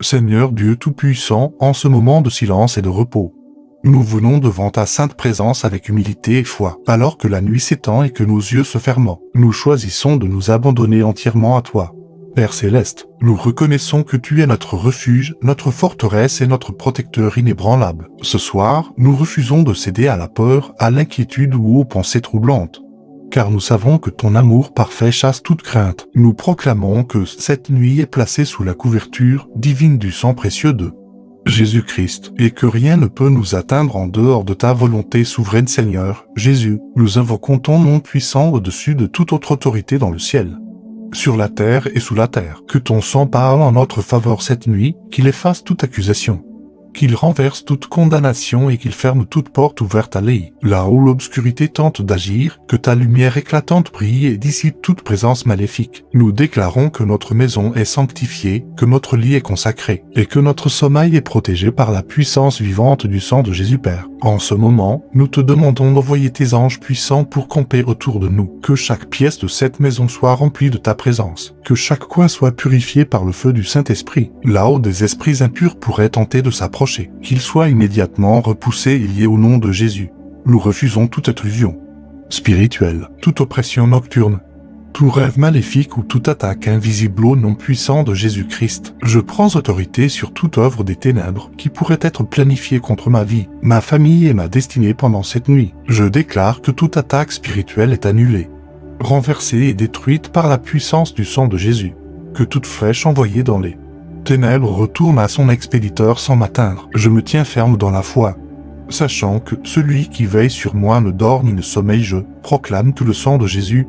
Seigneur Dieu Tout-Puissant, en ce moment de silence et de repos, nous venons devant ta sainte présence avec humilité et foi. Alors que la nuit s'étend et que nos yeux se ferment, nous choisissons de nous abandonner entièrement à toi. Père Céleste, nous reconnaissons que tu es notre refuge, notre forteresse et notre protecteur inébranlable. Ce soir, nous refusons de céder à la peur, à l'inquiétude ou aux pensées troublantes. Car nous savons que ton amour parfait chasse toute crainte. Nous proclamons que cette nuit est placée sous la couverture divine du sang précieux de Jésus-Christ, et que rien ne peut nous atteindre en dehors de ta volonté souveraine. Seigneur Jésus, nous invoquons ton nom puissant au-dessus de toute autre autorité dans le ciel, sur la terre et sous la terre. Que ton sang parle en notre faveur cette nuit, qu'il efface toute accusation, qu'il renverse toute condamnation et qu'il ferme toute porte ouverte à l'œil. Là où l'obscurité tente d'agir, que ta lumière éclatante brille et dissipe toute présence maléfique. Nous déclarons que notre maison est sanctifiée, que notre lit est consacré, et que notre sommeil est protégé par la puissance vivante du sang de Jésus Père. En ce moment, nous te demandons d'envoyer tes anges puissants pour camper autour de nous. Que chaque pièce de cette maison soit remplie de ta présence. Que chaque coin soit purifié par le feu du Saint-Esprit. Là où des esprits impurs pourraient tenter de s'approcher, qu'ils soient immédiatement repoussés et liés au nom de Jésus. Nous refusons toute intrusion spirituelle, toute oppression nocturne, tout rêve maléfique ou toute attaque invisible au nom puissant de Jésus-Christ. Je prends autorité sur toute œuvre des ténèbres qui pourrait être planifiée contre ma vie, ma famille et ma destinée pendant cette nuit. Je déclare que toute attaque spirituelle est annulée, renversée et détruite par la puissance du sang de Jésus. Que toute flèche envoyée dans les ténèbres retourne à son expéditeur sans m'atteindre. Je me tiens ferme dans la foi, sachant que celui qui veille sur moi ne dort ni ne sommeille. Je proclame que le sang de Jésus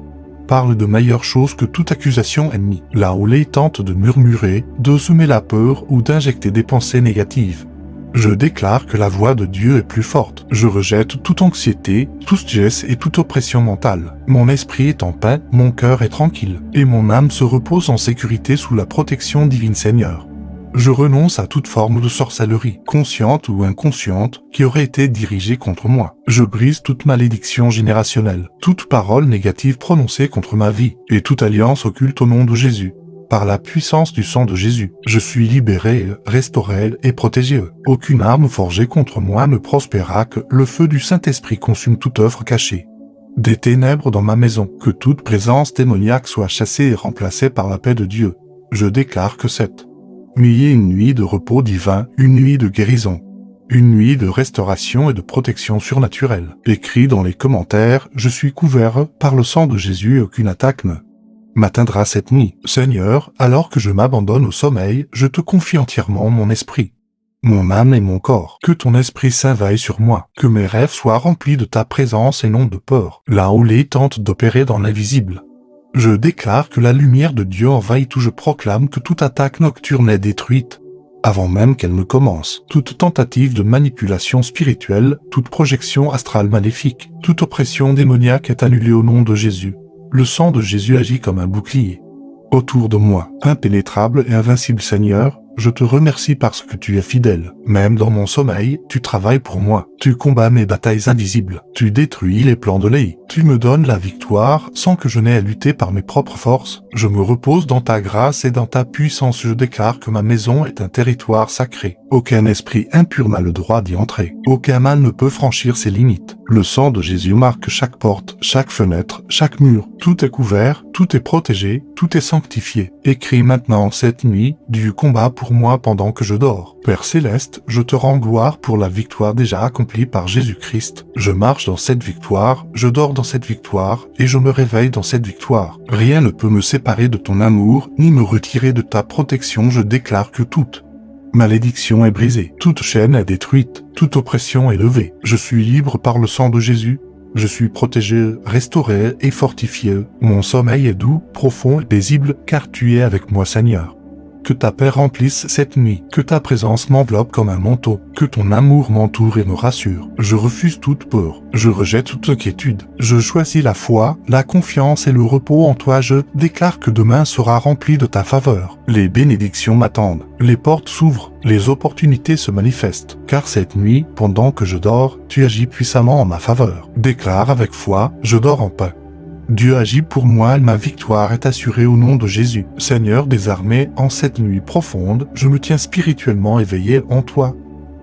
parle de meilleures choses que toute accusation ennemie. Là où l'œil tente de murmurer, de semer la peur ou d'injecter des pensées négatives, je déclare que la voix de Dieu est plus forte. Je rejette toute anxiété, tout stress et toute oppression mentale. Mon esprit est en paix, mon cœur est tranquille, et mon âme se repose en sécurité sous la protection divine. Seigneur, je renonce à toute forme de sorcellerie, consciente ou inconsciente, qui aurait été dirigée contre moi. Je brise toute malédiction générationnelle, toute parole négative prononcée contre ma vie, et toute alliance occulte au nom de Jésus. Par la puissance du sang de Jésus, je suis libéré, restauré et protégé. Aucune arme forgée contre moi ne prospérera. Que le feu du Saint-Esprit consume toute œuvre cachée des ténèbres dans ma maison. Que toute présence démoniaque soit chassée et remplacée par la paix de Dieu. Je déclare que cette nuit est une nuit de repos divin, une nuit de guérison, une nuit de restauration et de protection surnaturelle. Écrit dans les commentaires, je suis couvert par le sang de Jésus et aucune attaque ne m'atteindra cette nuit. Seigneur, alors que je m'abandonne au sommeil, je te confie entièrement mon esprit, mon âme et mon corps. Que ton Esprit Saint veille sur moi, que mes rêves soient remplis de ta présence et non de peur. Là où l'œil tente d'opérer dans l'invisible, je déclare que la lumière de Dieu envahit tout. Je proclame que toute attaque nocturne est détruite avant même qu'elle ne commence. Toute tentative de manipulation spirituelle, toute projection astrale maléfique, toute oppression démoniaque est annulée au nom de Jésus. Le sang de Jésus agit comme un bouclier autour de moi, impénétrable et invincible. Seigneur, je te remercie parce que tu es fidèle. Même dans mon sommeil, tu travailles pour moi. Tu combats mes batailles invisibles. Tu détruis les plans de l'œil. Tu me donnes la victoire sans que je n'aie à lutter par mes propres forces. Je me repose dans ta grâce et dans ta puissance. Je déclare que ma maison est un territoire sacré. Aucun esprit impur n'a le droit d'y entrer. Aucun mal ne peut franchir ses limites. Le sang de Jésus marque chaque porte, chaque fenêtre, chaque mur. Tout est couvert, tout est protégé, tout est sanctifié. Écris maintenant cette nuit du combat pour moi pendant que je dors. Père Céleste, je te rends gloire pour la victoire déjà accomplie par Jésus-Christ. Je marche dans cette victoire, je dors dans cette victoire, et je me réveille dans cette victoire. Rien ne peut me séparer de ton amour, ni me retirer de ta protection. Je déclare que toute malédiction est brisée, toute chaîne est détruite, toute oppression est levée. Je suis libre par le sang de Jésus. Je suis protégé, restauré et fortifié. Mon sommeil est doux, profond et paisible, car tu es avec moi, Seigneur. Que ta paix remplisse cette nuit, que ta présence m'enveloppe comme un manteau, que ton amour m'entoure et me rassure. Je refuse toute peur, je rejette toute inquiétude. Je choisis la foi, la confiance et le repos en toi. Je déclare que demain sera rempli de ta faveur. Les bénédictions m'attendent, les portes s'ouvrent, les opportunités se manifestent. Car cette nuit, pendant que je dors, tu agis puissamment en ma faveur. Déclare avec foi, je dors en paix. Dieu agit pour moi et ma victoire est assurée au nom de Jésus. Seigneur des armées, en cette nuit profonde, je me tiens spirituellement éveillé en toi.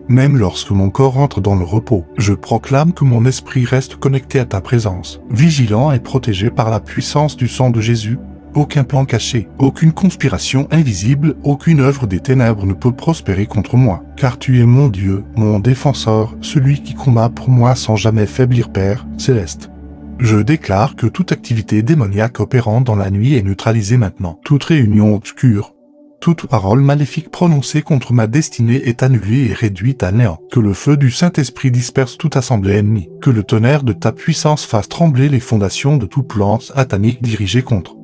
Même lorsque mon corps entre dans le repos, je proclame que mon esprit reste connecté à ta présence, vigilant et protégé par la puissance du sang de Jésus. Aucun plan caché, aucune conspiration invisible, aucune œuvre des ténèbres ne peut prospérer contre moi, car tu es mon Dieu, mon défenseur, celui qui combat pour moi sans jamais faiblir, Père céleste. Je déclare que toute activité démoniaque opérant dans la nuit est neutralisée maintenant. Toute réunion obscure, toute parole maléfique prononcée contre ma destinée est annulée et réduite à néant. Que le feu du Saint-Esprit disperse toute assemblée ennemie. Que le tonnerre de ta puissance fasse trembler les fondations de tout plan satanique dirigé contre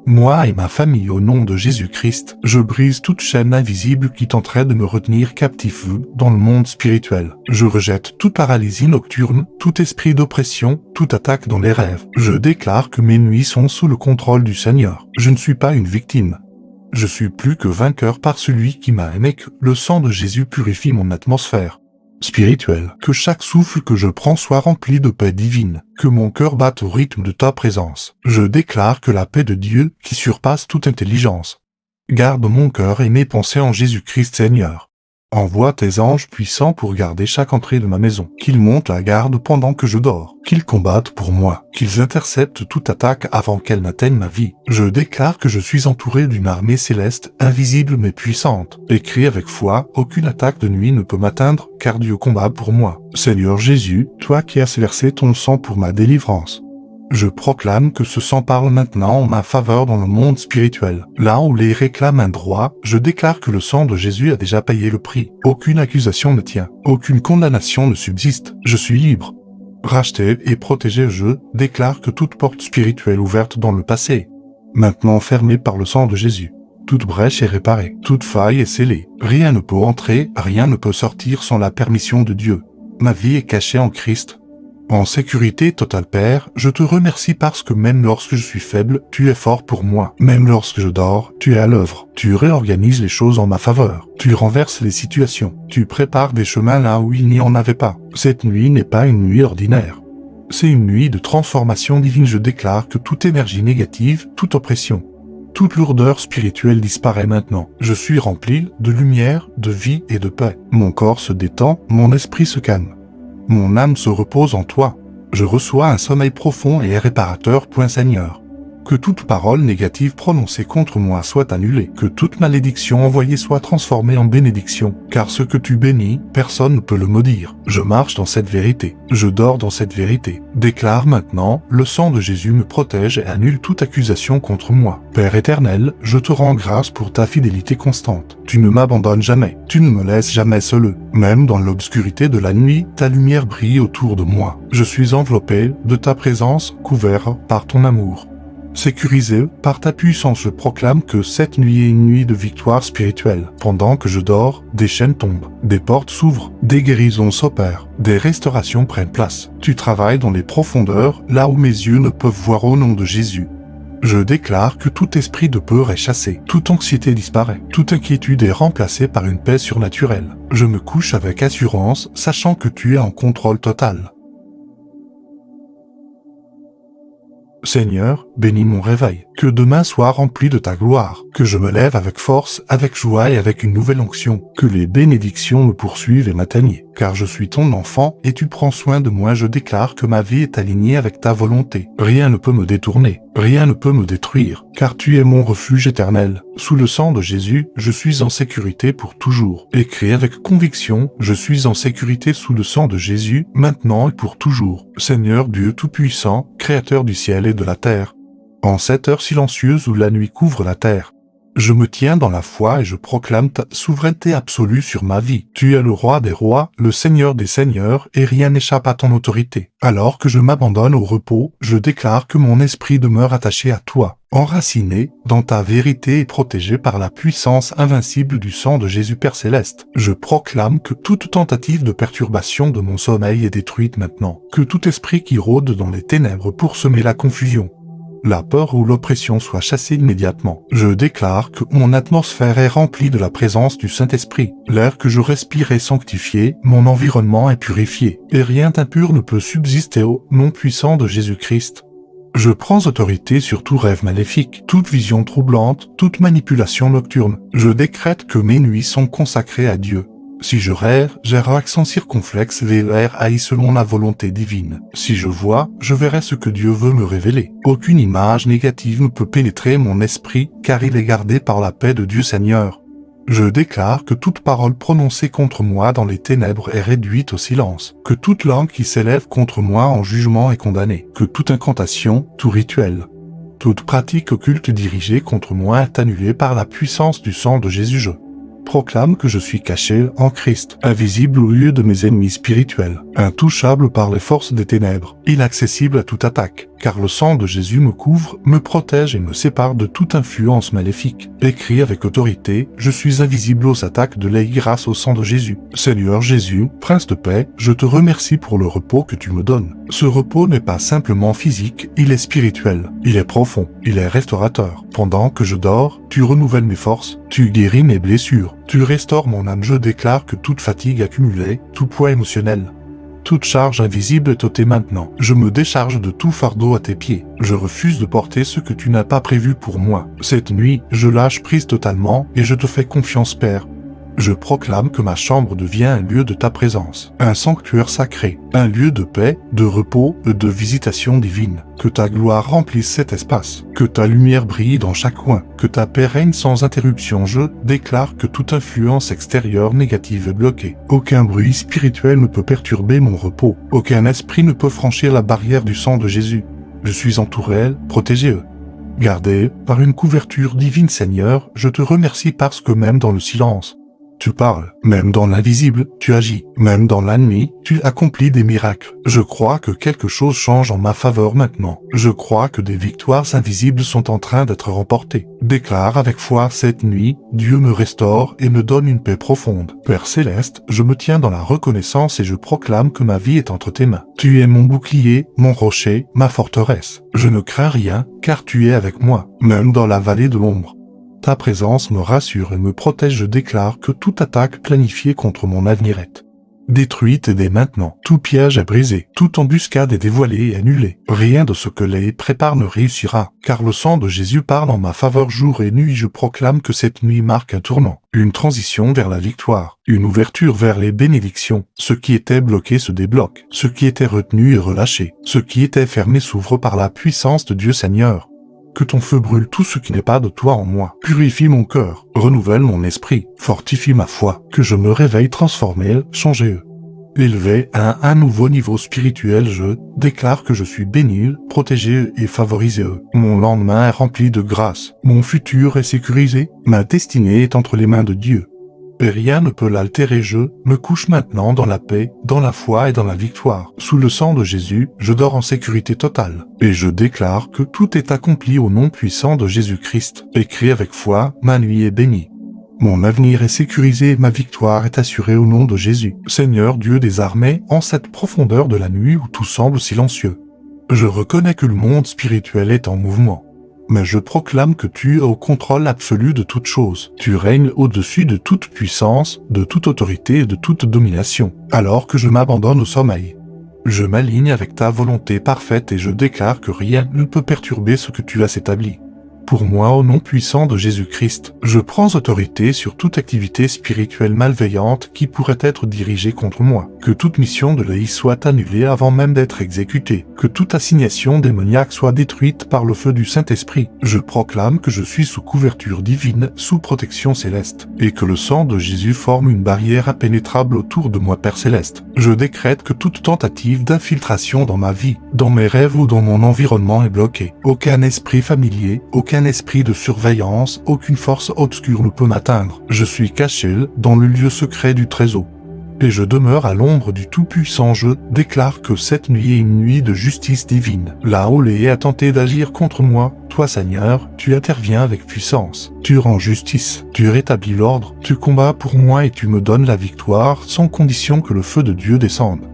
moi et ma famille au nom de Jésus-Christ. Je brise toute chaîne invisible qui tenterait de me retenir captif dans le monde spirituel. Je rejette toute paralysie nocturne, tout esprit d'oppression, toute attaque dans les rêves. Je déclare que mes nuits sont sous le contrôle du Seigneur. Je ne suis pas une victime. Je suis plus que vainqueur par celui qui m'a aimé. Que le sang de Jésus purifie mon atmosphère spirituelle. Que chaque souffle que je prends soit rempli de paix divine. Que mon cœur batte au rythme de ta présence. Je déclare que la paix de Dieu, qui surpasse toute intelligence, garde mon cœur et mes pensées en Jésus-Christ Seigneur. Envoie tes anges puissants pour garder chaque entrée de ma maison. Qu'ils montent la garde pendant que je dors. Qu'ils combattent pour moi. Qu'ils interceptent toute attaque avant qu'elle n'atteigne ma vie. Je déclare que je suis entouré d'une armée céleste, invisible mais puissante. Écris avec foi, aucune attaque de nuit ne peut m'atteindre, car Dieu combat pour moi. Seigneur Jésus, toi qui as versé ton sang pour ma délivrance, je proclame que ce sang parle maintenant en ma faveur dans le monde spirituel. Là où les réclament un droit, je déclare que le sang de Jésus a déjà payé le prix. Aucune accusation ne tient, aucune condamnation ne subsiste. Je suis libre, racheté et protégé. Je déclare que toute porte spirituelle ouverte dans le passé, maintenant fermée par le sang de Jésus. Toute brèche est réparée, toute faille est scellée. Rien ne peut entrer, rien ne peut sortir sans la permission de Dieu. Ma vie est cachée en Christ. En sécurité totale, Père, je te remercie parce que même lorsque je suis faible, tu es fort pour moi. Même lorsque je dors, tu es à l'œuvre. Tu réorganises les choses en ma faveur. Tu renverses les situations. Tu prépares des chemins là où il n'y en avait pas. Cette nuit n'est pas une nuit ordinaire. C'est une nuit de transformation divine. Je déclare que toute énergie négative, toute oppression, toute lourdeur spirituelle disparaît maintenant. Je suis rempli de lumière, de vie et de paix. Mon corps se détend, mon esprit se calme. Mon âme se repose en toi. Je reçois un sommeil profond et réparateur. Seigneur. Que toute parole négative prononcée contre moi soit annulée. Que toute malédiction envoyée soit transformée en bénédiction. Car ce que tu bénis, personne ne peut le maudire. Je marche dans cette vérité. Je dors dans cette vérité. Déclare maintenant, le sang de Jésus me protège et annule toute accusation contre moi. Père éternel, je te rends grâce pour ta fidélité constante. Tu ne m'abandonnes jamais. Tu ne me laisses jamais seul. Même dans l'obscurité de la nuit, ta lumière brille autour de moi. Je suis enveloppé de ta présence, couvert par ton amour. Sécurisé par ta puissance, je proclame que cette nuit est une nuit de victoire spirituelle. Pendant que je dors, des chaînes tombent, des portes s'ouvrent, des guérisons s'opèrent, des restaurations prennent place. Tu travailles dans les profondeurs, là où mes yeux ne peuvent voir au nom de Jésus. Je déclare que tout esprit de peur est chassé, toute anxiété disparaît, toute inquiétude est remplacée par une paix surnaturelle. Je me couche avec assurance, sachant que tu es en contrôle total. Seigneur, bénis mon réveil, que demain soit rempli de ta gloire, que je me lève avec force, avec joie et avec une nouvelle onction, que les bénédictions me poursuivent et m'atteignent, car je suis ton enfant et tu prends soin de moi. Je déclare que ma vie est alignée avec ta volonté. Rien ne peut me détourner, rien ne peut me détruire, car tu es mon refuge éternel. Sous le sang de Jésus, je suis en sécurité pour toujours. Écris avec conviction, je suis en sécurité sous le sang de Jésus, maintenant et pour toujours. Seigneur Dieu Tout-Puissant, Créateur du ciel et de la terre, en cette heure silencieuse où la nuit couvre la terre, je me tiens dans la foi et je proclame ta souveraineté absolue sur ma vie. Tu es le roi des rois, le seigneur des seigneurs, et rien n'échappe à ton autorité. Alors que je m'abandonne au repos, je déclare que mon esprit demeure attaché à toi, enraciné dans ta vérité et protégé par la puissance invincible du sang de Jésus Père Céleste. Je proclame que toute tentative de perturbation de mon sommeil est détruite maintenant, que tout esprit qui rôde dans les ténèbres pour semer la confusion, la peur ou l'oppression soit chassée immédiatement. Je déclare que mon atmosphère est remplie de la présence du Saint-Esprit. L'air que je respire est sanctifié, mon environnement est purifié, et rien d'impur ne peut subsister au nom puissant de Jésus-Christ. Je prends autorité sur tout rêve maléfique, toute vision troublante, toute manipulation nocturne. Je décrète que mes nuits sont consacrées à Dieu. Si je rêve, j'ai accent circonflexe VERAI selon la volonté divine. Si je vois, je verrai ce que Dieu veut me révéler. Aucune image négative ne peut pénétrer mon esprit, car il est gardé par la paix de Dieu Seigneur. Je déclare que toute parole prononcée contre moi dans les ténèbres est réduite au silence, que toute langue qui s'élève contre moi en jugement est condamnée, que toute incantation, tout rituel, toute pratique occulte dirigée contre moi est annulée par la puissance du sang de Jésus. Je proclame que je suis caché en Christ, invisible au lieu de mes ennemis spirituels, intouchable par les forces des ténèbres, inaccessible à toute attaque, car le sang de Jésus me couvre, me protège et me sépare de toute influence maléfique. Écrit avec autorité, je suis invisible aux attaques de l'œil grâce au sang de Jésus. Seigneur Jésus, Prince de paix, je te remercie pour le repos que tu me donnes. Ce repos n'est pas simplement physique, il est spirituel, il est profond, il est restaurateur. Pendant que je dors, tu renouvelles mes forces, tu guéris mes blessures, tu restaures mon âme. Je déclare que toute fatigue accumulée, tout poids émotionnel, toute charge invisible est ôtée maintenant. Je me décharge de tout fardeau à tes pieds. Je refuse de porter ce que tu n'as pas prévu pour moi. Cette nuit, je lâche prise totalement et je te fais confiance, Père. Je proclame que ma chambre devient un lieu de ta présence, un sanctuaire sacré, un lieu de paix, de repos et de visitation divine. Que ta gloire remplisse cet espace, que ta lumière brille dans chaque coin, que ta paix règne sans interruption. Je déclare que toute influence extérieure négative est bloquée. Aucun bruit spirituel ne peut perturber mon repos. Aucun esprit ne peut franchir la barrière du sang de Jésus. Je suis entouré, protégé, gardé par une couverture divine. Seigneur, je te remercie parce que même dans le silence, tu parles, même dans l'invisible, tu agis, même dans la nuit, tu accomplis des miracles. Je crois que quelque chose change en ma faveur maintenant. Je crois que des victoires invisibles sont en train d'être remportées. Déclare avec foi cette nuit, Dieu me restaure et me donne une paix profonde. Père Céleste, je me tiens dans la reconnaissance et je proclame que ma vie est entre tes mains. Tu es mon bouclier, mon rocher, ma forteresse. Je ne crains rien, car tu es avec moi, même dans la vallée de l'ombre. Ta présence me rassure et me protège. Je déclare que toute attaque planifiée contre mon avenir est détruite dès maintenant. Tout piège est brisé, toute embuscade est dévoilée et annulée. Rien de ce que les prépare ne réussira, car le sang de Jésus parle en ma faveur jour et nuit. Je proclame que cette nuit marque un tournant, une transition vers la victoire, une ouverture vers les bénédictions. Ce qui était bloqué se débloque, ce qui était retenu est relâché, ce qui était fermé s'ouvre par la puissance de Dieu Seigneur. Que ton feu brûle tout ce qui n'est pas de toi en moi. Purifie mon cœur, renouvelle mon esprit, fortifie ma foi. Que je me réveille transformé, changé, élevé à un nouveau niveau spirituel. Je déclare que je suis béni, protégé et favorisé. Mon lendemain est rempli de grâce. Mon futur est sécurisé. Ma destinée est entre les mains de Dieu. Et rien ne peut l'altérer. Je me couche maintenant dans la paix, dans la foi et dans la victoire. Sous le sang de Jésus, je dors en sécurité totale. Et je déclare que tout est accompli au nom puissant de Jésus-Christ. Écrit avec foi, ma nuit est bénie. Mon avenir est sécurisé et ma victoire est assurée au nom de Jésus. Seigneur Dieu des armées, en cette profondeur de la nuit où tout semble silencieux, je reconnais que le monde spirituel est en mouvement. Mais je proclame que tu es au contrôle absolu de toutes choses. Tu règnes au-dessus de toute puissance, de toute autorité et de toute domination. Alors que je m'abandonne au sommeil, je m'aligne avec ta volonté parfaite et je déclare que rien ne peut perturber ce que tu as établi. Pour moi, au nom puissant de Jésus-Christ, je prends autorité sur toute activité spirituelle malveillante qui pourrait être dirigée contre moi. Que toute mission de l'œil soit annulée avant même d'être exécutée. Que toute assignation démoniaque soit détruite par le feu du Saint-Esprit. Je proclame que je suis sous couverture divine, sous protection céleste, et que le sang de Jésus forme une barrière impénétrable autour de moi, Père Céleste. Je décrète que toute tentative d'infiltration dans ma vie, dans mes rêves ou dans mon environnement est bloquée. Aucun esprit familier, aucun esprit de surveillance, aucune force obscure ne peut m'atteindre. Je suis caché dans le lieu secret du trésor. Et je demeure à l'ombre du Tout-Puissant. Je déclare que cette nuit est une nuit de justice divine. La Houlée a tenté d'agir contre moi. Toi, Seigneur, tu interviens avec puissance. Tu rends justice, tu rétablis l'ordre, tu combats pour moi et tu me donnes la victoire sans condition que le feu de Dieu descende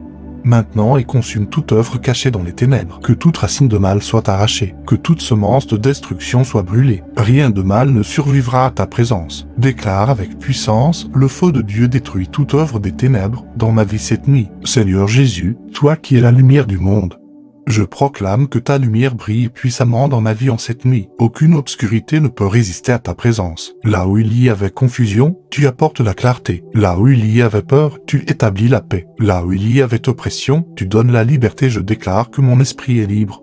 maintenant et consume toute œuvre cachée dans les ténèbres. Que toute racine de mal soit arrachée, que toute semence de destruction soit brûlée. Rien de mal ne survivra à ta présence. Déclare avec puissance, le feu de Dieu détruit toute œuvre des ténèbres dans ma vie cette nuit. Seigneur Jésus, toi qui es la lumière du monde, Je proclame que ta lumière brille puissamment dans ma vie en cette nuit. Aucune obscurité ne peut résister à ta présence. Là où il y avait confusion, tu apportes la clarté. Là où il y avait peur, tu établis la paix. Là où il y avait oppression, tu donnes la liberté. Je déclare que mon esprit est libre.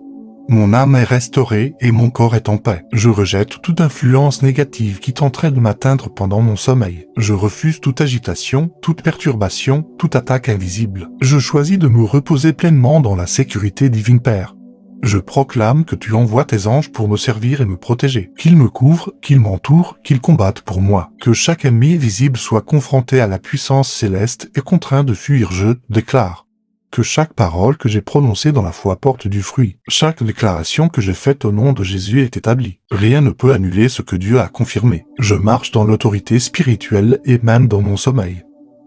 Mon âme est restaurée et mon corps est en paix. Je rejette toute influence négative qui tenterait de m'atteindre pendant mon sommeil. Je refuse toute agitation, toute perturbation, toute attaque invisible. Je choisis de me reposer pleinement dans la sécurité divine Père. Je proclame que tu envoies tes anges pour me servir et me protéger. Qu'ils me couvrent, qu'ils m'entourent, qu'ils combattent pour moi. Que chaque ennemi visible soit confronté à la puissance céleste et contraint de fuir. Je déclare que chaque parole que j'ai prononcée dans la foi porte du fruit. Chaque déclaration que j'ai faite au nom de Jésus est établie. Rien ne peut annuler ce que Dieu a confirmé. Je marche dans l'autorité spirituelle et même dans mon sommeil.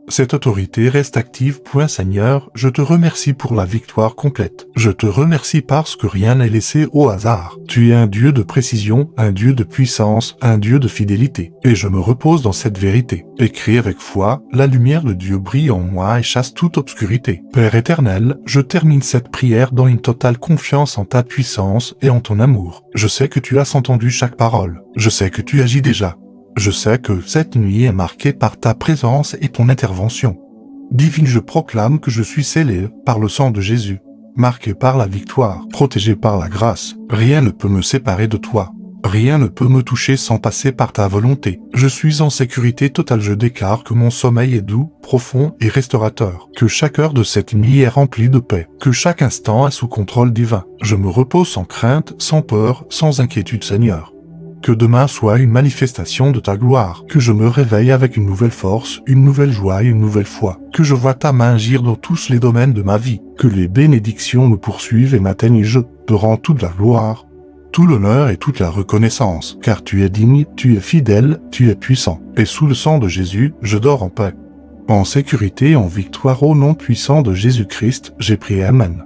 Cette autorité reste active. Seigneur, je te remercie pour la victoire complète. Je te remercie parce que rien n'est laissé au hasard. Tu es un Dieu de précision, un Dieu de puissance, un Dieu de fidélité. Et je me repose dans cette vérité. Écris avec foi, la lumière de Dieu brille en moi et chasse toute obscurité. Père éternel, je termine cette prière dans une totale confiance en ta puissance et en ton amour. Je sais que tu as entendu chaque parole. Je sais que tu agis déjà. Je sais que cette nuit est marquée par ta présence et ton intervention. Divine, je proclame que je suis scellé par le sang de Jésus, marqué par la victoire, protégé par la grâce. Rien ne peut me séparer de toi. Rien ne peut me toucher sans passer par ta volonté. Je suis en sécurité totale. Je déclare que mon sommeil est doux, profond et restaurateur. Que chaque heure de cette nuit est remplie de paix. Que chaque instant est sous contrôle divin. Je me repose sans crainte, sans peur, sans inquiétude, Seigneur. Que demain soit une manifestation de ta gloire. Que je me réveille avec une nouvelle force, une nouvelle joie et une nouvelle foi. Que je vois ta main agir dans tous les domaines de ma vie. Que les bénédictions me poursuivent et m'atteignent et je te rends toute la gloire, tout l'honneur et toute la reconnaissance. Car tu es digne, tu es fidèle, tu es puissant. Et sous le sang de Jésus, je dors en paix, en sécurité et en victoire. Au nom puissant de Jésus-Christ, j'ai prié. Amen.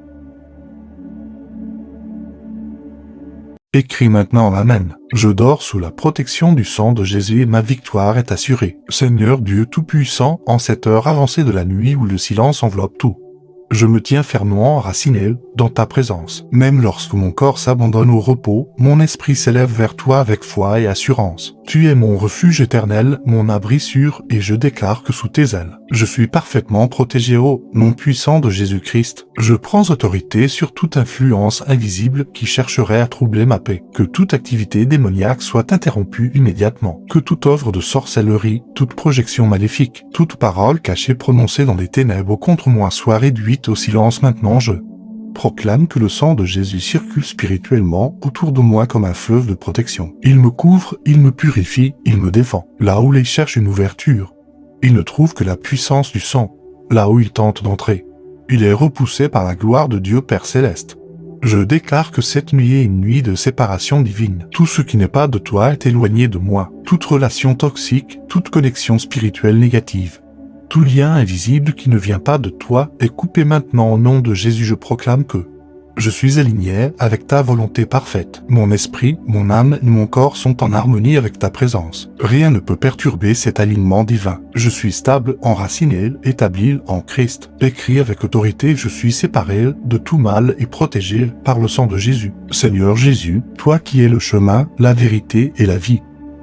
Écris maintenant Amen. Je dors sous la protection du sang de Jésus et ma victoire est assurée. Seigneur Dieu Tout-Puissant, en cette heure avancée de la nuit où le silence enveloppe tout, je me tiens fermement enraciné dans ta présence. Même lorsque mon corps s'abandonne au repos, mon esprit s'élève vers toi avec foi et assurance. Tu es mon refuge éternel, mon abri sûr, et je déclare que sous tes ailes, je suis parfaitement protégé au nom puissant de Jésus-Christ. Je prends autorité sur toute influence invisible qui chercherait à troubler ma paix. Que toute activité démoniaque soit interrompue immédiatement. Que toute œuvre de sorcellerie, toute projection maléfique, toute parole cachée prononcée dans les ténèbres contre moi soit réduite au silence maintenant. Je proclame que le sang de Jésus circule spirituellement autour de moi comme un fleuve de protection. Il me couvre, il me purifie, il me défend. Là où il cherche une ouverture, il ne trouve que la puissance du sang. Là où il tente d'entrer, il est repoussé par la gloire de Dieu Père Céleste. Je déclare que cette nuit est une nuit de séparation divine. Tout ce qui n'est pas de toi est éloigné de moi. Toute relation toxique, toute connexion spirituelle négative, tout lien invisible qui ne vient pas de toi est coupé maintenant au nom de Jésus. Je proclame que je suis aligné avec ta volonté parfaite. Mon esprit, mon âme et mon corps sont en harmonie avec ta présence. Rien ne peut perturber cet alignement divin. Je suis stable, enraciné, établi en Christ. Écrit avec autorité, je suis séparé de tout mal et protégé par le sang de Jésus. Seigneur Jésus, toi qui es le chemin, la vérité et la vie,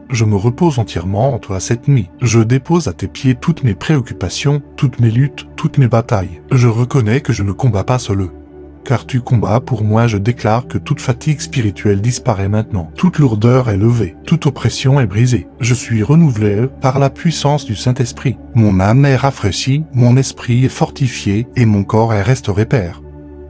je me repose entièrement en toi cette nuit. Je dépose à tes pieds toutes mes préoccupations, toutes mes luttes, toutes mes batailles. Je reconnais que je ne combats pas seul. Car tu combats pour moi. Je déclare que toute fatigue spirituelle disparaît maintenant. Toute lourdeur est levée. Toute oppression est brisée. Je suis renouvelé par la puissance du Saint-Esprit. Mon âme est rafraîchie, mon esprit est fortifié et mon corps est restauré, Père.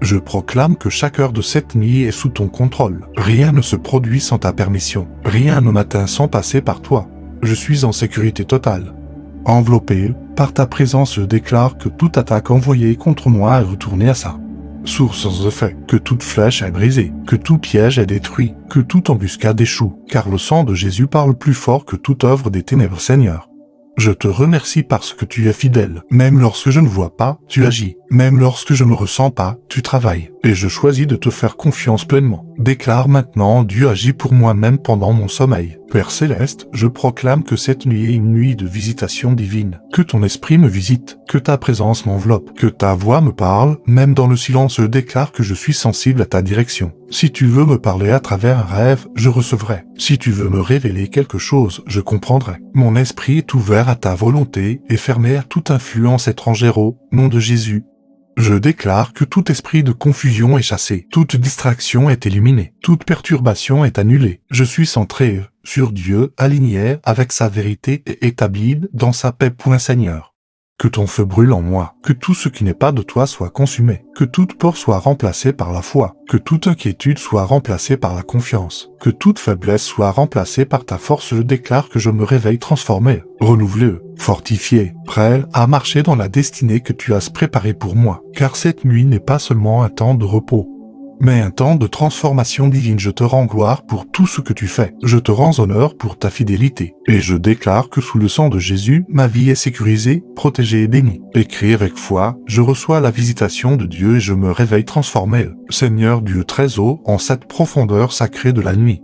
Je proclame que chaque heure de cette nuit est sous ton contrôle. Rien ne se produit sans ta permission. Rien ne m'atteint sans passer par toi. Je suis en sécurité totale. Enveloppé par ta présence, je déclare que toute attaque envoyée contre moi est retournée à sa source sans effet. Que toute flèche est brisée. Que tout piège est détruit. Que toute embuscade échoue. Car le sang de Jésus parle plus fort que toute œuvre des ténèbres, Seigneur. Je te remercie parce que tu es fidèle. Même lorsque je ne vois pas, tu agis. Même lorsque je ne ressens pas, tu travailles, et je choisis de te faire confiance pleinement. Déclare maintenant, Dieu agit pour moi même pendant mon sommeil. Père Céleste, je proclame que cette nuit est une nuit de visitation divine. Que ton esprit me visite, que ta présence m'enveloppe, que ta voix me parle, même dans le silence je déclare que je suis sensible à ta direction. Si tu veux me parler à travers un rêve, je recevrai. Si tu veux me révéler quelque chose, je comprendrai. Mon esprit est ouvert à ta volonté et fermé à toute influence étrangère au nom de Jésus. Je déclare que tout esprit de confusion est chassé, toute distraction est éliminée, toute perturbation est annulée. Je suis centré sur Dieu, aligné avec sa vérité et établi dans sa paix. Seigneur. Que ton feu brûle en moi, que tout ce qui n'est pas de toi soit consumé, que toute peur soit remplacée par la foi, que toute inquiétude soit remplacée par la confiance, que toute faiblesse soit remplacée par ta force. Je déclare que je me réveille transformé, renouvelé, fortifié, prêt à marcher dans la destinée que tu as préparée pour moi. Car cette nuit n'est pas seulement un temps de repos, mais un temps de transformation divine. Je te rends gloire pour tout ce que tu fais. Je te rends honneur pour ta fidélité. Et je déclare que sous le sang de Jésus, ma vie est sécurisée, protégée et bénie. Écrit avec foi, je reçois la visitation de Dieu et je me réveille transformé. Seigneur Dieu très haut, en cette profondeur sacrée de la nuit,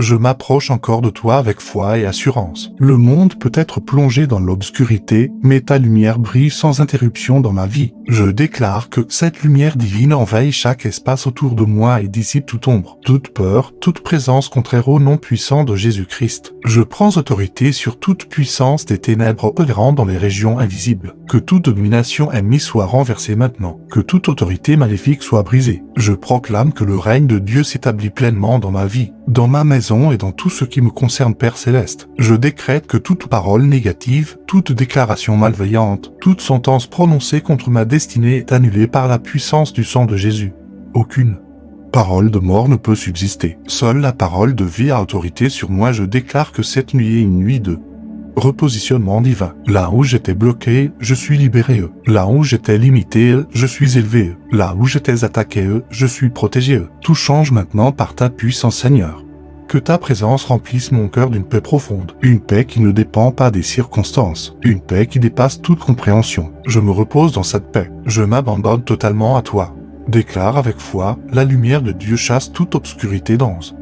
je m'approche encore de toi avec foi et assurance. Le monde peut être plongé dans l'obscurité, mais ta lumière brille sans interruption dans ma vie. Je déclare que cette lumière divine envahit chaque espace autour de moi et dissipe toute ombre, toute peur, toute présence contraire au nom puissant de Jésus-Christ. Je prends autorité sur toute puissance des ténèbres opérant dans les régions invisibles. Que toute domination ennemie soit renversée maintenant. Que toute autorité maléfique soit brisée. Je proclame que le règne de Dieu s'établit pleinement dans ma vie, dans ma maison et dans tout ce qui me concerne. Père Céleste, je décrète que toute parole négative, toute déclaration malveillante, toute sentence prononcée contre ma destinée est annulée par la puissance du sang de Jésus. Aucune parole de mort ne peut subsister. Seule la parole de vie a autorité sur moi. Je déclare que cette nuit est une nuit de repositionnement divin. Là où j'étais bloqué, je suis libéré. Là où j'étais limité, je suis élevé. Là où j'étais attaqué, je suis protégé. Tout change maintenant par ta puissance, Seigneur. Que ta présence remplisse mon cœur d'une paix profonde, une paix qui ne dépend pas des circonstances, une paix qui dépasse toute compréhension. Je me repose dans cette paix. Je m'abandonne totalement à toi. Déclare avec foi, la lumière de Dieu chasse toute obscurité dense.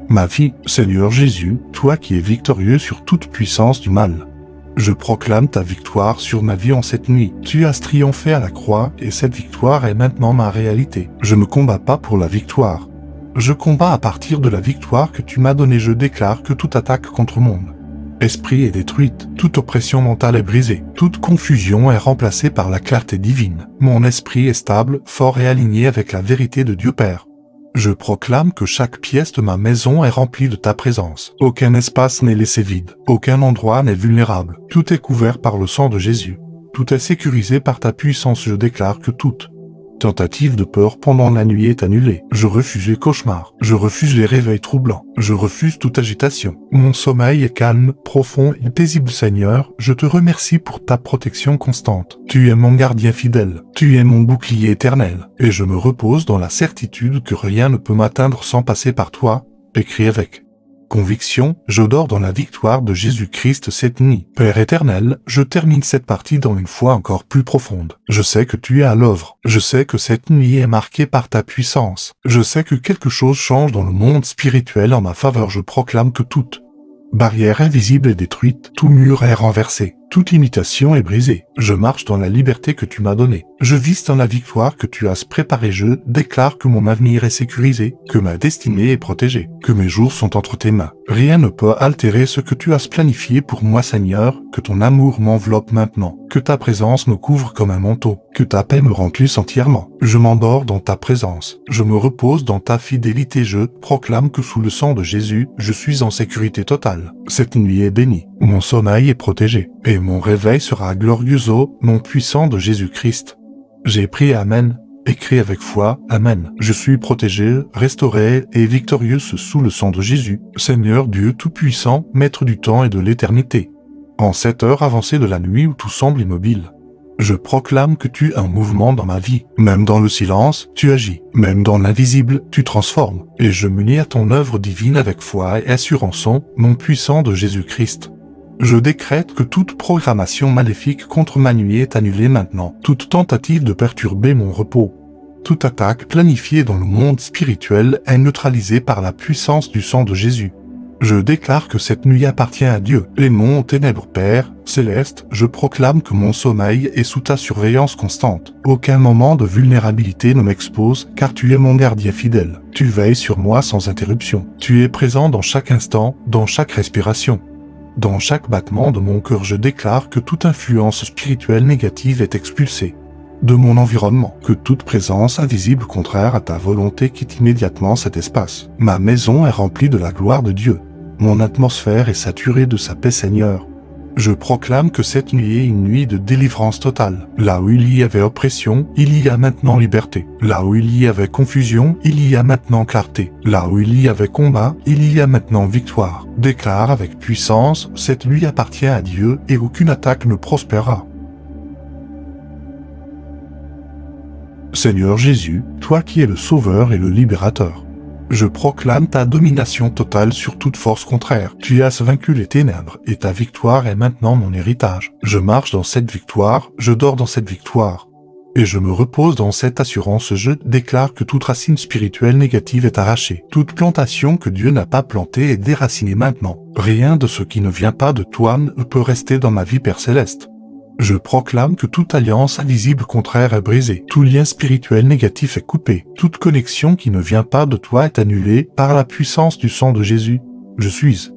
Ma vie, Seigneur Jésus, toi qui es victorieux sur toute puissance du mal. Je proclame ta victoire sur ma vie en cette nuit. Tu as triomphé à la croix et cette victoire est maintenant ma réalité. Je ne combats pas pour la victoire. Je combats à partir de la victoire que tu m'as donnée. Je déclare que toute attaque contre mon esprit est détruite, toute oppression mentale est brisée, toute confusion est remplacée par la clarté divine. Mon esprit est stable, fort et aligné avec la vérité de Dieu Père. Je proclame que chaque pièce de ma maison est remplie de ta présence. Aucun espace n'est laissé vide, aucun endroit n'est vulnérable. Tout est couvert par le sang de Jésus. Tout est sécurisé par ta puissance. Je déclare que toute tentative de peur pendant la nuit est annulée. Je refuse les cauchemars. Je refuse les réveils troublants. Je refuse toute agitation. Mon sommeil est calme, profond et paisible. Seigneur, je te remercie pour ta protection constante. Tu es mon gardien fidèle. Tu es mon bouclier éternel. Et je me repose dans la certitude que rien ne peut m'atteindre sans passer par toi. Écrit avec conviction, je dors dans la victoire de Jésus-Christ cette nuit. Père éternel, je termine cette partie dans une foi encore plus profonde. Je sais que tu es à l'œuvre. Je sais que cette nuit est marquée par ta puissance. Je sais que quelque chose change dans le monde spirituel en ma faveur. Je proclame que toute barrière invisible est détruite, tout mur est renversé, toute limitation est brisée. Je marche dans la liberté que tu m'as donnée. Je vis dans la victoire que tu as préparée. Je déclare que mon avenir est sécurisé, que ma destinée est protégée, que mes jours sont entre tes mains. Rien ne peut altérer ce que tu as planifié pour moi, Seigneur, que ton amour m'enveloppe maintenant, que ta présence me couvre comme un manteau, que ta paix me remplisse entièrement. Je m'endors dans ta présence, je me repose dans ta fidélité. Je proclame que sous le sang de Jésus, je suis en sécurité totale. Cette nuit est bénie, mon sommeil est protégé, et mon réveil sera glorieux au nom puissant de Jésus-Christ. J'ai prié Amen. Écrit avec foi, Amen. Je suis protégé, restauré et victorieux sous le sang de Jésus, Seigneur Dieu Tout-Puissant, Maître du temps et de l'éternité. En cette heure avancée de la nuit où tout semble immobile, je proclame que tu es en mouvement dans ma vie. Même dans le silence, tu agis. Même dans l'invisible, tu transformes. Et je m'unis à ton œuvre divine avec foi et assurance au nom puissant de Jésus-Christ. Je décrète que toute programmation maléfique contre ma nuit est annulée maintenant. Toute tentative de perturber mon repos, toute attaque planifiée dans le monde spirituel est neutralisée par la puissance du sang de Jésus. Je déclare que cette nuit appartient à Dieu. Et mon ténèbres Père céleste, je proclame que mon sommeil est sous ta surveillance constante. Aucun moment de vulnérabilité ne m'expose, car tu es mon gardien fidèle. Tu veilles sur moi sans interruption. Tu es présent dans chaque instant, dans chaque respiration. Dans chaque battement de mon cœur, je déclare que toute influence spirituelle négative est expulsée de mon environnement, que toute présence invisible contraire à ta volonté quitte immédiatement cet espace. Ma maison est remplie de la gloire de Dieu. Mon atmosphère est saturée de sa paix, Seigneur. Je proclame que cette nuit est une nuit de délivrance totale. Là où il y avait oppression, il y a maintenant liberté. Là où il y avait confusion, il y a maintenant clarté. Là où il y avait combat, il y a maintenant victoire. Déclare avec puissance, cette nuit appartient à Dieu et aucune attaque ne prospérera. Seigneur Jésus, toi qui es le Sauveur et le Libérateur, je proclame ta domination totale sur toute force contraire. Tu as vaincu les ténèbres et ta victoire est maintenant mon héritage. Je marche dans cette victoire, je dors dans cette victoire. Et je me repose dans cette assurance. Je déclare que toute racine spirituelle négative est arrachée. Toute plantation que Dieu n'a pas plantée est déracinée maintenant. Rien de ce qui ne vient pas de toi ne peut rester dans ma vie, Père Céleste. Je proclame que toute alliance invisible contraire est brisée. Tout lien spirituel négatif est coupé. Toute connexion qui ne vient pas de toi est annulée par la puissance du sang de Jésus. Je suis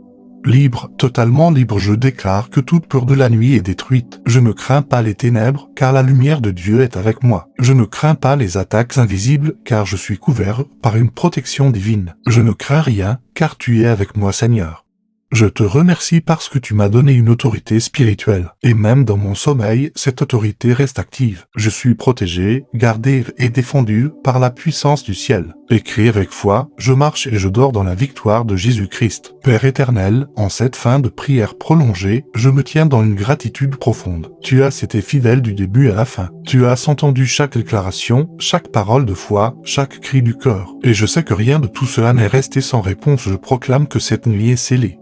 libre, totalement libre. Je déclare que toute peur de la nuit est détruite. Je ne crains pas les ténèbres, car la lumière de Dieu est avec moi. Je ne crains pas les attaques invisibles, car je suis couvert par une protection divine. Je ne crains rien, car tu es avec moi, Seigneur. Je te remercie parce que tu m'as donné une autorité spirituelle. Et même dans mon sommeil, cette autorité reste active. Je suis protégé, gardé et défendu par la puissance du ciel. Écrit avec foi, je marche et je dors dans la victoire de Jésus-Christ. Père éternel, en cette fin de prière prolongée, je me tiens dans une gratitude profonde. Tu as été fidèle du début à la fin. Tu as entendu chaque déclaration, chaque parole de foi, chaque cri du cœur. Et je sais que rien de tout cela n'est resté sans réponse. Je proclame que cette nuit est scellée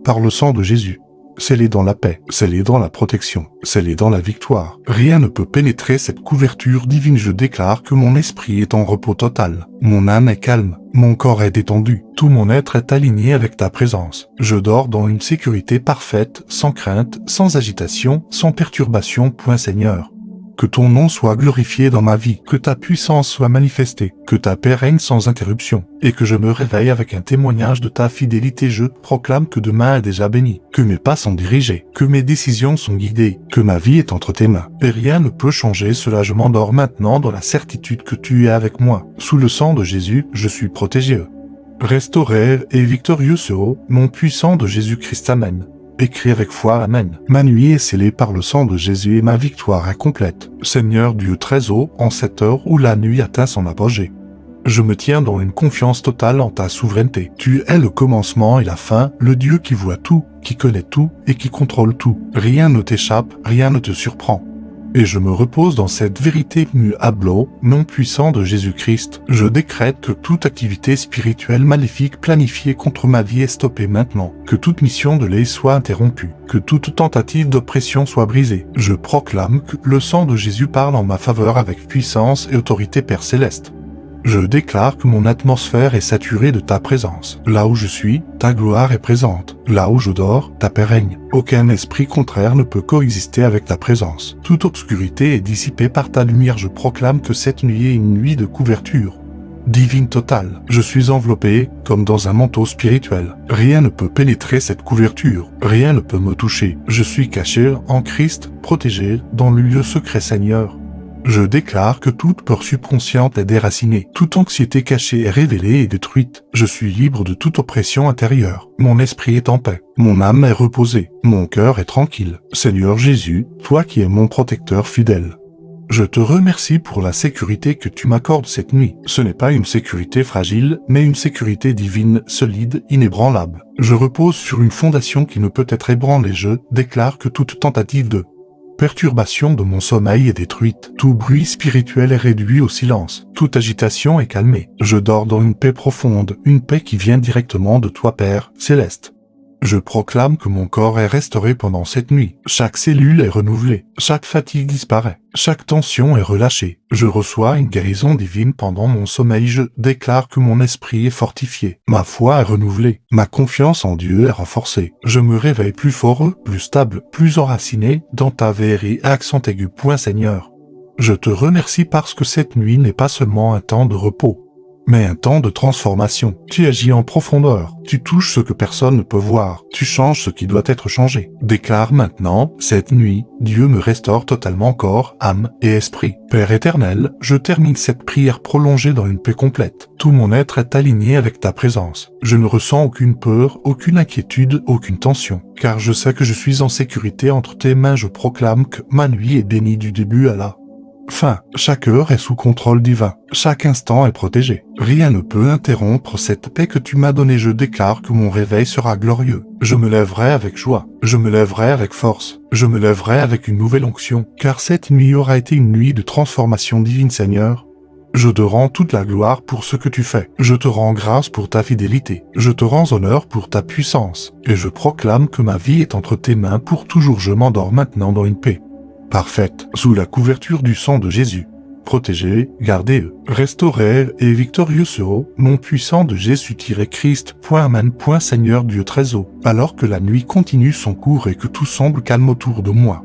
par le sang de Jésus. Scellé dans la paix, scellé dans la protection, scellé dans la victoire. Rien ne peut pénétrer cette couverture divine. Je déclare que mon esprit est en repos total. Mon âme est calme, mon corps est détendu. Tout mon être est aligné avec ta présence. Je dors dans une sécurité parfaite, sans crainte, sans agitation, sans perturbation. Point Seigneur. Que ton nom soit glorifié dans ma vie, que ta puissance soit manifestée, que ta paix règne sans interruption, et que je me réveille avec un témoignage de ta fidélité. Je proclame que demain est déjà béni, que mes pas sont dirigés, que mes décisions sont guidées, que ma vie est entre tes mains, et rien ne peut changer cela. Je m'endors maintenant dans la certitude que tu es avec moi. Sous le sang de Jésus, je suis protégé, restauré et victorieux. Ce haut, mon puissant de Jésus-Christ. Amen. Écris avec foi, Amen. Ma nuit est scellée par le sang de Jésus et ma victoire est complète. Seigneur Dieu très haut, en cette heure où la nuit atteint son apogée, je me tiens dans une confiance totale en ta souveraineté. Tu es le commencement et la fin, le Dieu qui voit tout, qui connaît tout et qui contrôle tout. Rien ne t'échappe, rien ne te surprend. Et je me repose dans cette vérité muable, nom puissant de Jésus-Christ. Je décrète que toute activité spirituelle maléfique planifiée contre ma vie est stoppée maintenant. Que toute mission de l'œil soit interrompue. Que toute tentative d'oppression soit brisée. Je proclame que le sang de Jésus parle en ma faveur avec puissance et autorité, Père Céleste. Je déclare que mon atmosphère est saturée de ta présence. Là où je suis, ta gloire est présente. Là où je dors, ta paix règne. Aucun esprit contraire ne peut coexister avec ta présence. Toute obscurité est dissipée par ta lumière. Je proclame que cette nuit est une nuit de couverture divine totale. Je suis enveloppé comme dans un manteau spirituel. Rien ne peut pénétrer cette couverture. Rien ne peut me toucher. Je suis caché en Christ, protégé dans le lieu secret, Seigneur. Je déclare que toute peur subconsciente est déracinée. Toute anxiété cachée est révélée et détruite. Je suis libre de toute oppression intérieure. Mon esprit est en paix. Mon âme est reposée. Mon cœur est tranquille. Seigneur Jésus, toi qui es mon protecteur fidèle, je te remercie pour la sécurité que tu m'accordes cette nuit. Ce n'est pas une sécurité fragile, mais une sécurité divine, solide, inébranlable. Je repose sur une fondation qui ne peut être ébranlée. Je déclare que toute tentative de perturbation de mon sommeil est détruite. Tout bruit spirituel est réduit au silence. Toute agitation est calmée. Je dors dans une paix profonde, une paix qui vient directement de toi, Père Céleste. Je proclame que mon corps est restauré pendant cette nuit. Chaque cellule est renouvelée. Chaque fatigue disparaît. Chaque tension est relâchée. Je reçois une guérison divine pendant mon sommeil. Je déclare que mon esprit est fortifié. Ma foi est renouvelée. Ma confiance en Dieu est renforcée. Je me réveille plus fort, plus stable, plus enraciné dans ta verrerie accent aigu. Seigneur. Je te remercie parce que cette nuit n'est pas seulement un temps de repos, mais un temps de transformation. Tu agis en profondeur. Tu touches ce que personne ne peut voir. Tu changes ce qui doit être changé. Déclare maintenant, cette nuit, Dieu me restaure totalement corps, âme et esprit. Père éternel, je termine cette prière prolongée dans une paix complète. Tout mon être est aligné avec ta présence. Je ne ressens aucune peur, aucune inquiétude, aucune tension. Car je sais que je suis en sécurité entre tes mains. Je proclame que ma nuit est bénie du début à la fin. Chaque heure est sous contrôle divin. Chaque instant est protégé. Rien ne peut interrompre cette paix que tu m'as donnée. Je déclare que mon réveil sera glorieux. Je me lèverai avec joie. Je me lèverai avec force. Je me lèverai avec une nouvelle onction. Car cette nuit aura été une nuit de transformation divine, Seigneur. Je te rends toute la gloire pour ce que tu fais. Je te rends grâce pour ta fidélité. Je te rends honneur pour ta puissance. Et je proclame que ma vie est entre tes mains pour toujours. Je m'endors maintenant dans une paix parfaite, sous la couverture du sang de Jésus. Protégé, gardé, restauré et victorieux au nom puissant de Jésus-Christ. Amen. Seigneur Dieu très haut, alors que la nuit continue son cours et que tout semble calme autour de moi,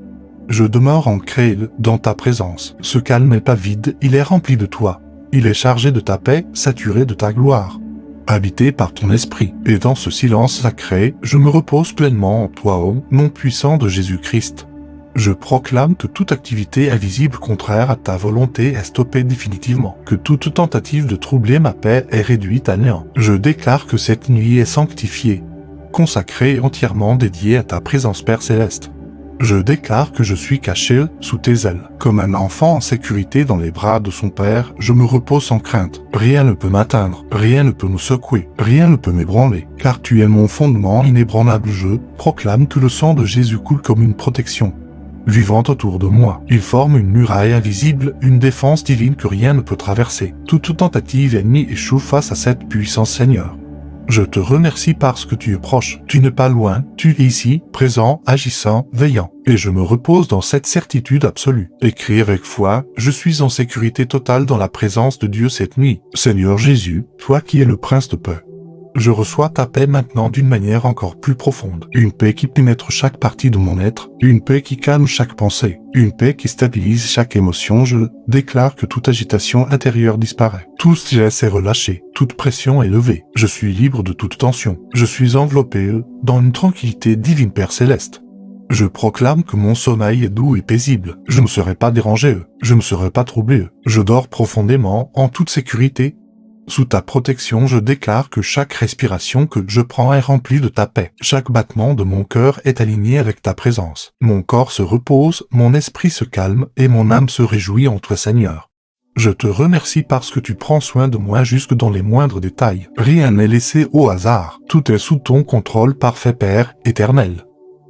je demeure ancré dans ta présence. Ce calme n'est pas vide, il est rempli de toi. Il est chargé de ta paix, saturé de ta gloire, habité par ton esprit. Et dans ce silence sacré, je me repose pleinement en toi au nom puissant de Jésus-Christ. Je proclame que toute activité invisible contraire à ta volonté est stoppée définitivement, que toute tentative de troubler ma paix est réduite à néant. Je déclare que cette nuit est sanctifiée, consacrée et entièrement dédiée à ta présence Père Céleste. Je déclare que je suis caché sous tes ailes. Comme un enfant en sécurité dans les bras de son père, je me repose sans crainte. Rien ne peut m'atteindre, rien ne peut me secouer, rien ne peut m'ébranler, car tu es mon fondement inébranlable. Je proclame que le sang de Jésus coule comme une protection vivante autour de moi. Il forme une muraille invisible, une défense divine que rien ne peut traverser. Toute tentative ennemie échoue face à cette puissance, Seigneur. Je te remercie parce que tu es proche, tu n'es pas loin, tu es ici, présent, agissant, veillant. Et je me repose dans cette certitude absolue. Écris avec foi, je suis en sécurité totale dans la présence de Dieu cette nuit. Seigneur Jésus, toi qui es le prince de paix, je reçois ta paix maintenant d'une manière encore plus profonde. Une paix qui pénètre chaque partie de mon être. Une paix qui calme chaque pensée. Une paix qui stabilise chaque émotion. Je déclare que toute agitation intérieure disparaît. Tout stress est relâché. Toute pression est levée. Je suis libre de toute tension. Je suis enveloppé dans une tranquillité divine Père Céleste. Je proclame que mon sommeil est doux et paisible. Je ne serai pas dérangé. Je ne serai pas troublé. Je dors profondément en toute sécurité. Sous ta protection, je déclare que chaque respiration que je prends est remplie de ta paix. Chaque battement de mon cœur est aligné avec ta présence. Mon corps se repose, mon esprit se calme et mon âme se réjouit en toi, Seigneur. Je te remercie parce que tu prends soin de moi jusque dans les moindres détails. Rien n'est laissé au hasard. Tout est sous ton contrôle parfait, Père éternel.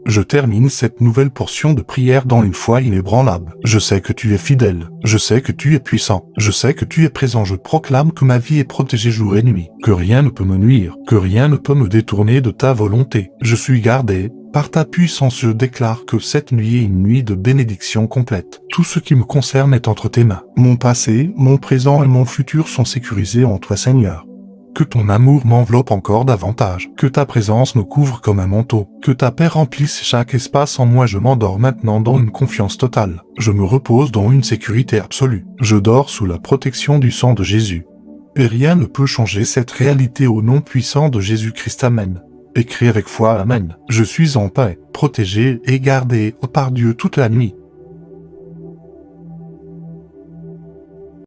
Je termine cette nouvelle portion de prière dans une foi inébranlable. Je sais que tu es fidèle. Je sais que tu es puissant. Je sais que tu es présent. Je proclame que ma vie est protégée jour et nuit. Que rien ne peut me nuire. Que rien ne peut me détourner de ta volonté. Je suis gardé par ta puissance. Je déclare que cette nuit est une nuit de bénédiction complète. Tout ce qui me concerne est entre tes mains. Mon passé, mon présent et mon futur sont sécurisés en toi, Seigneur. Que ton amour m'enveloppe encore davantage, que ta présence me couvre comme un manteau, que ta paix remplisse chaque espace en moi. Je m'endors maintenant dans une confiance totale. Je me repose dans une sécurité absolue. Je dors sous la protection du sang de Jésus. Et rien ne peut changer cette réalité au nom puissant de Jésus-Christ. Amen. Écris avec foi, Amen. Je suis en paix, protégé et gardé par Dieu toute la nuit.